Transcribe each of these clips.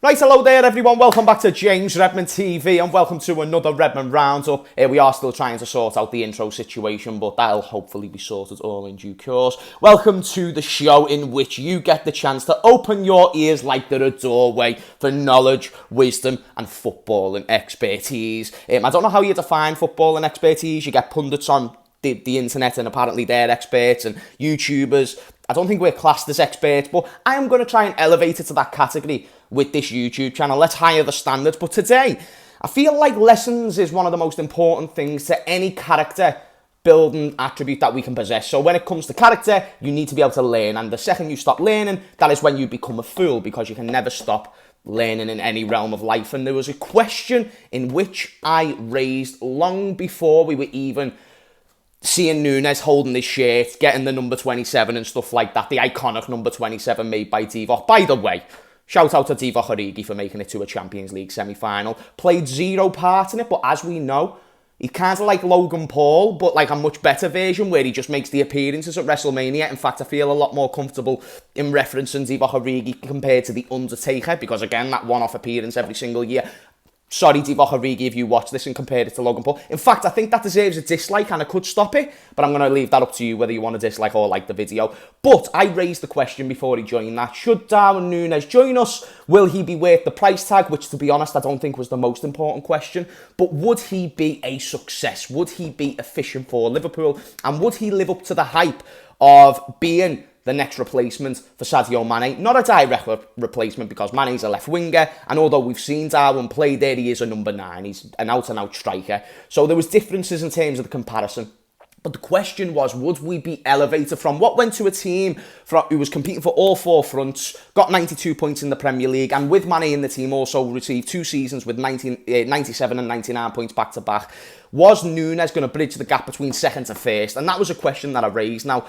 Right, hello there everyone, welcome back to James Redmond TV and welcome to another Redmond Roundup. We are still trying to sort out the intro situation, but that'll hopefully be sorted all in due course. Welcome to the show in which you get the chance to open your ears like they're a doorway for knowledge, wisdom and footballing expertise. I don't know how you define footballing expertise. You get pundits on the internet and apparently they're experts, and YouTubers. I don't think we're classed as experts, but I am going to try and elevate it to that category with this YouTube channel. Let's higher the standards. But today, I feel like lessons is one of the most important things to any character building attribute that we can possess. So when it comes to character, you need to be able to learn. And the second you stop learning, that is when you become a fool, because you can never stop learning in any realm of life. And there was a question in which I raised long before we were even seeing Nunez holding his shirt, getting the number 27 and stuff like that, the iconic number 27 made by Divock. By the way, shout out to Divock Origi for making it to a Champions League semi-final. Played zero part in it, but as we know, he's kind of like Logan Paul, but like a much better version where he just makes the appearances at WrestleMania. In fact, I feel a lot more comfortable in referencing Divock Origi compared to The Undertaker, because again, that one-off appearance every single year. Sorry, Divock Origi, if you watch this and compare it to Logan Paul. In fact, I think that deserves a dislike and I could stop it, but I'm going to leave that up to you whether you want to dislike or like the video. But I raised the question before he joined that. Should Darwin Nunez join us? Will he be worth the price tag? Which, to be honest, I don't think was the most important question. But would he be a success? Would he be efficient for Liverpool? And would he live up to the hype of being the next replacement for Sadio Mane? Not a direct replacement, because Mane's a left winger, and although we've seen Darwin play there, he is a number 9. He's an out-and-out striker. So there was differences in terms of the comparison. But the question was, would we be elevated from what went to a team who was competing for all 4 fronts, got 92 points in the Premier League, and with Mane in the team also received 2 seasons with 97 and 99 points back-to-back. Was Nunez going to bridge the gap between second to first? And that was a question that I raised. Now,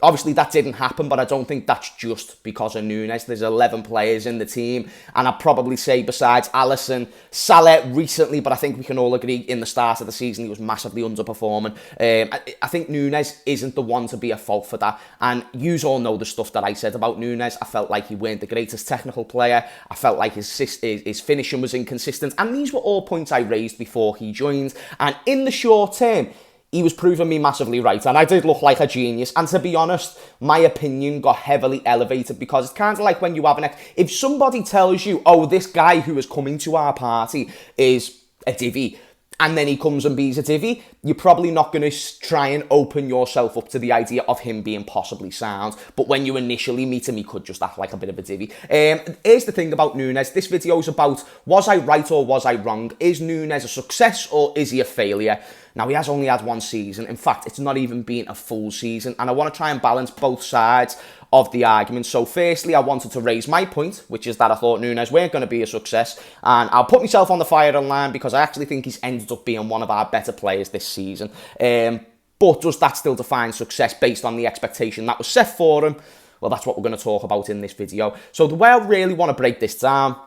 obviously, that didn't happen, but I don't think that's just because of Nunez. There's 11 players in the team, and I'd probably say besides Alisson, Salah recently, but I think we can all agree in the start of the season he was massively underperforming. I think Nunez isn't the one to be a fault for that, and you all know the stuff that I said about Nunez. I felt like he weren't the greatest technical player. I felt like his finishing was inconsistent, and these were all points I raised before he joined, and in the short term, he was proving me massively right, and I did look like a genius. And to be honest, my opinion got heavily elevated, because it's kind of like when you have if somebody tells you, oh, this guy who is coming to our party is a divvy, and then he comes and be's a divvy, you're probably not going to try and open yourself up to the idea of him being possibly sound. But when you initially meet him, he could just act like a bit of a divvy. Here's the thing about Nunez. This video is about, was I right or was I wrong? Is Nunez a success or is he a failure? Now, he has only had 1 season. In fact, it's not even been a full season. And I want to try and balance both sides of the argument. So firstly, I wanted to raise my point, which is that I thought Nunez weren't going to be a success. And I'll put myself on the firing line, because I actually think he's ended up being one of our better players this season. But does that still define success based on the expectation that was set for him? Well, that's what we're going to talk about in this video. So the way I really want to break this down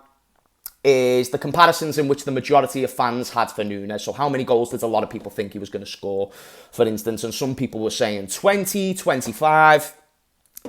is the comparisons in which the majority of fans had for Nunez. So how many goals did a lot of people think he was going to score, for instance? And some people were saying 20, 25,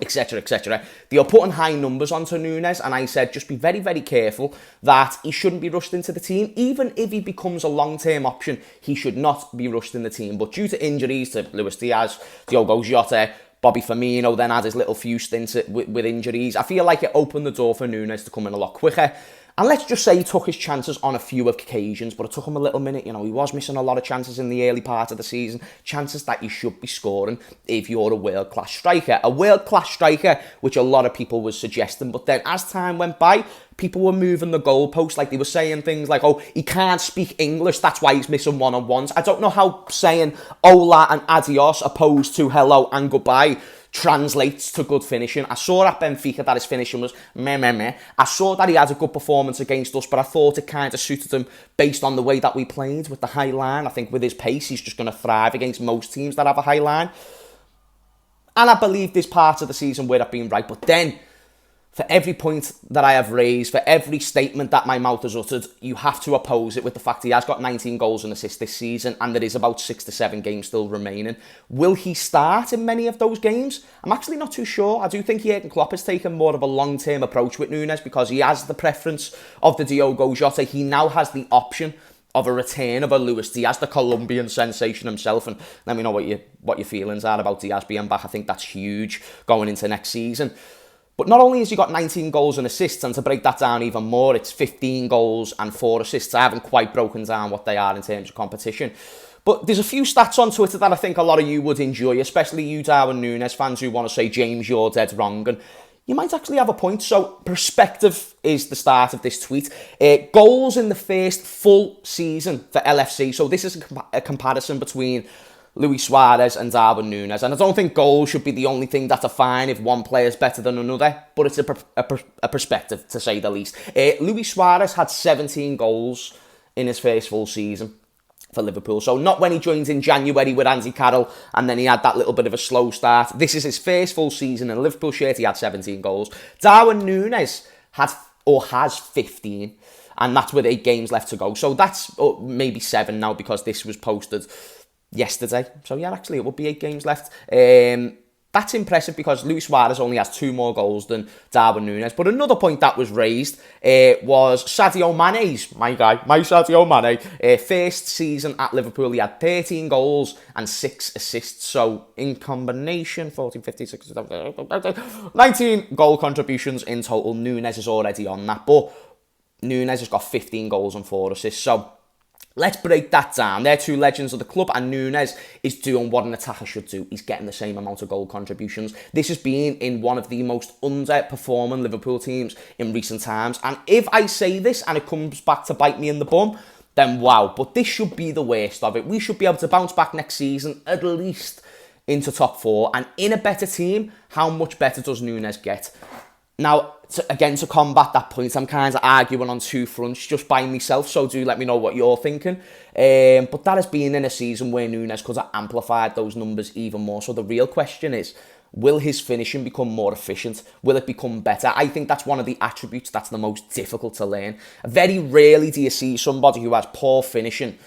etc, etc. They are putting high numbers onto Nunez, and I said just be very, very careful that he shouldn't be rushed into the team. Even if he becomes a long-term option, he should not be rushed in the team. But due to injuries to Luis Diaz, Diogo Jota, Bobby Firmino then had his little few stints with injuries, I feel like it opened the door for Nunez to come in a lot quicker. And let's just say he took his chances on a few occasions, but it took him a little minute. You know, he was missing a lot of chances in the early part of the season, chances that you should be scoring if you're a world-class striker. A world-class striker, which a lot of people were suggesting, but then as time went by, people were moving the goalposts. Like, they were saying things like, oh, he can't speak English, that's why he's missing one-on-ones. I don't know how saying hola and adios opposed to hello and goodbye translates to good finishing. I saw at Benfica that his finishing was meh. I saw that he had a good performance against us, but I thought it kind of suited him based on the way that we played with the high line. I think with his pace, he's just going to thrive against most teams that have a high line. And I believe this part of the season where I've been right. But then, For every point that I have raised, for every statement that my mouth has uttered, you have to oppose it with the fact he has got 19 goals and assists this season, and there is about 6 to 7 games still remaining. Will he start in many of those games? I'm actually not too sure. I do think Jurgen Klopp has taken more of a long-term approach with Nunez because he has the preference of the Diogo Jota. He now has the option of a return of a Luis Diaz, the Colombian sensation himself, and let me know what your feelings are about Diaz being back. I think that's huge going into next season. But not only has he got 19 goals and assists, and to break that down even more, it's 15 goals and 4 assists. I haven't quite broken down what they are in terms of competition. But there's a few stats on Twitter that I think a lot of you would enjoy, especially you Darwin Nunez fans who want to say, James, you're dead wrong. And you might actually have a point. So perspective is the start of this tweet. Goals in the first full season for LFC. So this is a comparison between Luis Suarez and Darwin Nunez. And I don't think goals should be the only thing that define if one player is better than another, but it's a perspective, to say the least. Luis Suarez had 17 goals in his first full season for Liverpool. So not when he joined in January with Andy Carroll, and then he had that little bit of a slow start. This is his first full season in a Liverpool shirt. He had 17 goals. Darwin Nunez has 15. And that's with 8 games left to go. So that's maybe 7 now because this was posted yesterday. So yeah, actually it would be 8 games left. That's impressive because Luis Suarez only has 2 more goals than Darwin Nunez. But another point that was raised was Sadio Mane's, my Sadio Mane, first season at Liverpool. He had 13 goals and 6 assists. So in combination, 14, 15, 16, 19 goal contributions in total. Nunez is already on that. But Nunez has got 15 goals and 4 assists. So let's break that down. They're 2 legends of the club, and Nunez is doing what an attacker should do. He's getting the same amount of goal contributions. This has been in one of the most underperforming Liverpool teams in recent times. And if I say this and it comes back to bite me in the bum, then wow. But this should be the worst of it. We should be able to bounce back next season, at least into top 4. And in a better team, how much better does Nunez get? Now, to combat that point, I'm kind of arguing on 2 fronts just by myself, so do let me know what you're thinking. But that has been in a season where Nunez could have amplified those numbers even more. So the real question is, will his finishing become more efficient? Will it become better? I think that's one of the attributes that's the most difficult to learn. Very rarely do you see somebody who has poor finishing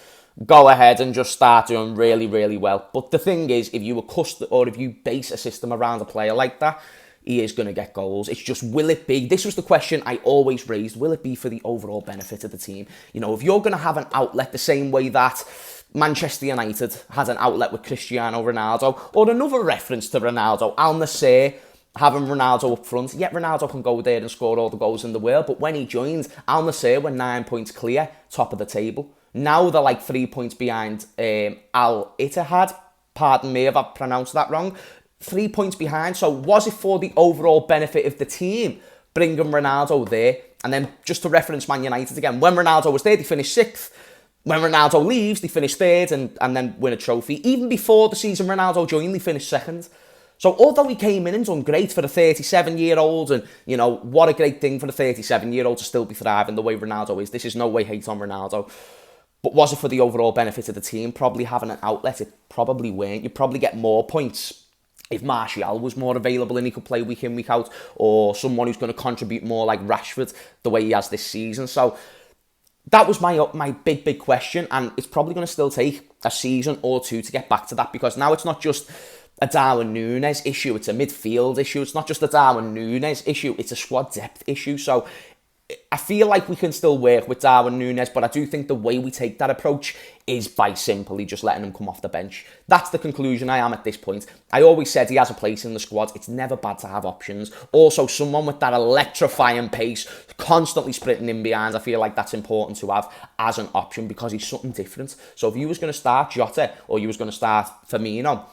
go ahead and just start doing really, really well. But the thing is, if you base a system around a player like that, he is going to get goals. It's just, will it be? This was the question I always raised. Will it be for the overall benefit of the team? You know, if you're going to have an outlet the same way that Manchester United has an outlet with Cristiano Ronaldo, or another reference to Ronaldo, Al Nassr having Ronaldo up front. Yet Ronaldo can go there and score all the goals in the world, but when he joined, Al Nassr were 9 points clear, top of the table. Now they're like 3 points behind Al Ittihad. Pardon me if I pronounced that wrong. 3 points behind. So was it for the overall benefit of the team bringing Ronaldo there? And then just to reference Man United again, when Ronaldo was there, they finished 6th. When Ronaldo leaves, they finish 3rd and then win a trophy. Even before the season Ronaldo joined, they finished 2nd. So although he came in and done great for a 37-year-old, and, you know, what a great thing for a 37-year-old to still be thriving the way Ronaldo is. This is no way hate on Ronaldo. But was it for the overall benefit of the team? Probably having an outlet, it probably weren't. You'd probably get more points if Martial was more available and he could play week in, week out, or someone who's going to contribute more like Rashford the way he has this season. So that was my big question, and it's probably going to still take a season or 2 to get back to that, because now it's not just a Darwin Nunez issue, it's a midfield issue. It's not just a Darwin Nunez issue, it's a squad depth issue. So I feel like we can still work with Darwin Nunez, but I do think the way we take that approach is by simply just letting him come off the bench. That's the conclusion I am at this point. I always said he has a place in the squad. It's never bad to have options. Also, someone with that electrifying pace, constantly sprinting in behind, I feel like that's important to have as an option because he's something different. So if you was going to start Jota or you was going to start Firmino,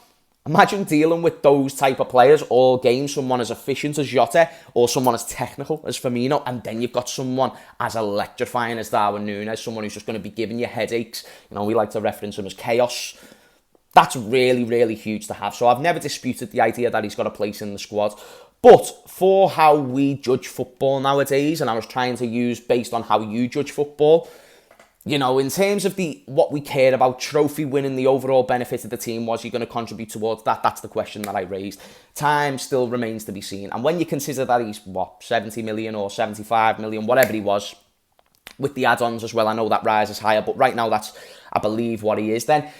imagine dealing with those type of players all game, someone as efficient as Jota or someone as technical as Firmino, and then you've got someone as electrifying as Darwin Nunez, someone who's just going to be giving you headaches. You know, we like to reference him as chaos. That's really, really huge to have. So I've never disputed the idea that he's got a place in the squad. But for how we judge football nowadays, and I was trying to use based on how you judge football, You know, in terms of what we care about, trophy winning, the overall benefit of the team, was he going to contribute towards that? That's the question that I raised. Time still remains to be seen. And when you consider that he's, 70 million or 75 million, whatever he was, with the add-ons as well, I know that rises higher, but right now that's, I believe, what he is, then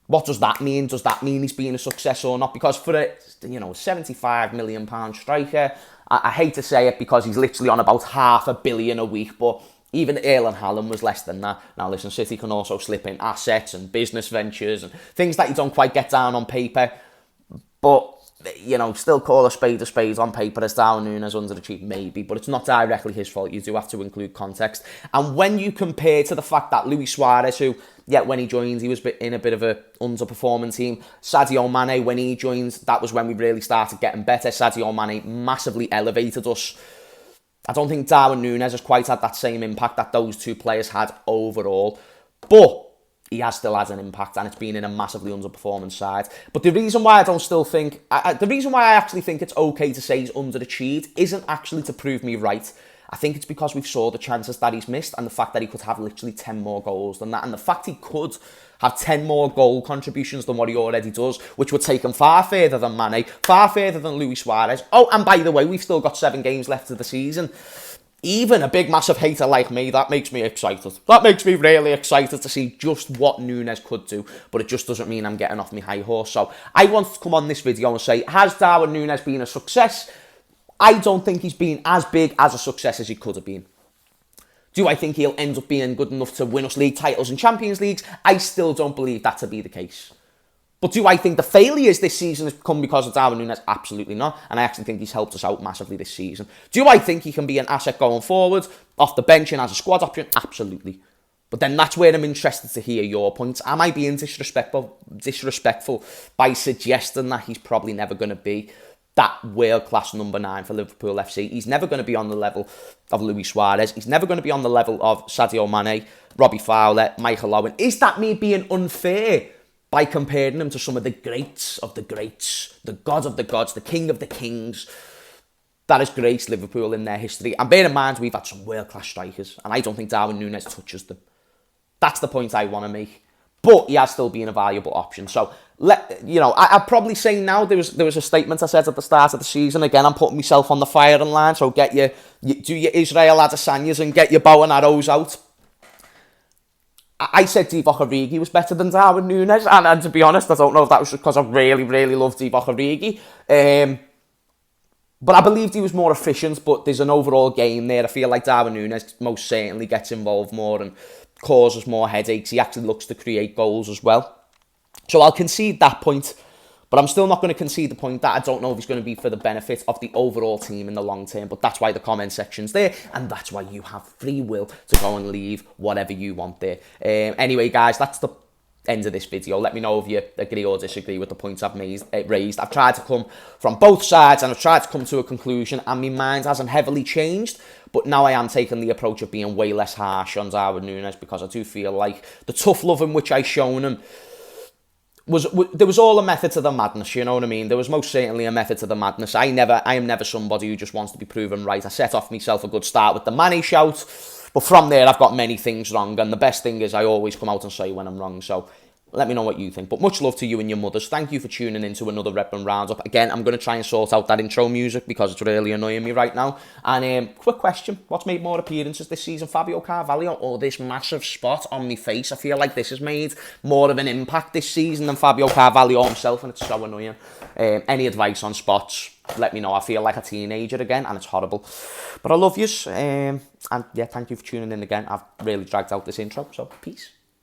what does that mean? Does that mean he's been a success or not? Because for a, £75 million striker, I hate to say it because he's literally on about £500 million a week, but even Erling Haaland was less than that. Now listen, City can also slip in assets and business ventures and things that you don't quite get down on paper, but still call a spade on paper. As Darwin Nunez underachieved, maybe, but it's not directly his fault. You do have to include context. And when you compare to the fact that Luis Suarez, who, when he joined, he was in a bit of a underperforming team. Sadio Mane, when he joined, that was when we really started getting better. Sadio Mane massively elevated us. I don't think Darwin Nunez has quite had that same impact that those two players had overall, but he has still had an impact, and it's been in a massively underperforming side. But the reason why the reason why I actually think it's okay to say he's underachieved isn't actually to prove me right. I think it's because we've saw the chances that he's missed, and the fact that he could have literally 10 more goals than that, and the fact he could have 10 more goal contributions than what he already does, which would take him far further than Mane, far further than Luis Suarez. Oh, and by the way, we've still got 7 games left of the season. Even a big, massive hater like me, that makes me excited. That makes me really excited to see just what Nunez could do, but it just doesn't mean I'm getting off my high horse. So I want to come on this video and say, has Darwin Nunez been a success? I don't think he's been as big as a success as he could have been. Do I think he'll end up being good enough to win us league titles and Champions Leagues? I still don't believe that to be the case. But do I think the failures this season have come because of Darwin Nunez? Absolutely not. And I actually think he's helped us out massively this season. Do I think he can be an asset going forward, off the bench and as a squad option? Absolutely. But then that's where I'm interested to hear your points. Am I being disrespectful by suggesting that he's probably never going to be that world-class number 9 for Liverpool FC? He's never going to be on the level of Luis Suarez. He's never going to be on the level of Sadio Mane, Robbie Fowler, Michael Owen. Is that me being unfair by comparing him to some of the greats of the greats, the god of the gods, the king of the kings that has graced Liverpool in their history? And bear in mind, we've had some world-class strikers, and I don't think Darwin Nunez touches them. That's the point I want to make. But he has still been a valuable option. So, I'd probably say now, there was a statement I said at the start of the season. Again, I'm putting myself on the firing line, so do your Israel Adesanyas and get your bow and arrows out. I said Divock Origi was better than Darwin Nunez, and to be honest, I don't know if that was because I really, really love Divock Origi. But I believed he was more efficient, but there's an overall game there. I feel like Darwin Nunez most certainly gets involved more and causes more headaches. He actually looks to create goals as well. So I'll concede that point, but I'm still not going to concede the point that I don't know if he's going to be for the benefit of the overall team in the long term. But that's why the comment section's there, and that's why you have free will to go and leave whatever you want there. Anyway, guys, that's the end of this video. Let me know if you agree or disagree with the points I've raised. I've tried to come from both sides, and I've tried to come to a conclusion, and my mind hasn't heavily changed. But now I am taking the approach of being way less harsh on Darwin Nunez, because I do feel like the tough love in which I shown him there was all a method to the madness, you know what I mean? There was most certainly a method to the madness. I am never somebody who just wants to be proven right. I set off myself a good start with the Mane shout, but from there I've got many things wrong, and the best thing is I always come out and say when I'm wrong. So let me know what you think. But much love to you and your mothers. Thank you for tuning in to another Redmond Roundup. Again, I'm going to try and sort out that intro music because it's really annoying me right now. And quick question. What's made more appearances this season, Fabio Carvalho or this massive spot on my face? I feel like this has made more of an impact this season than Fabio Carvalho himself, and it's so annoying. Any advice on spots? Let me know. I feel like a teenager again, and it's horrible. But I love yous. And yeah, thank you for tuning in again. I've really dragged out this intro, so peace.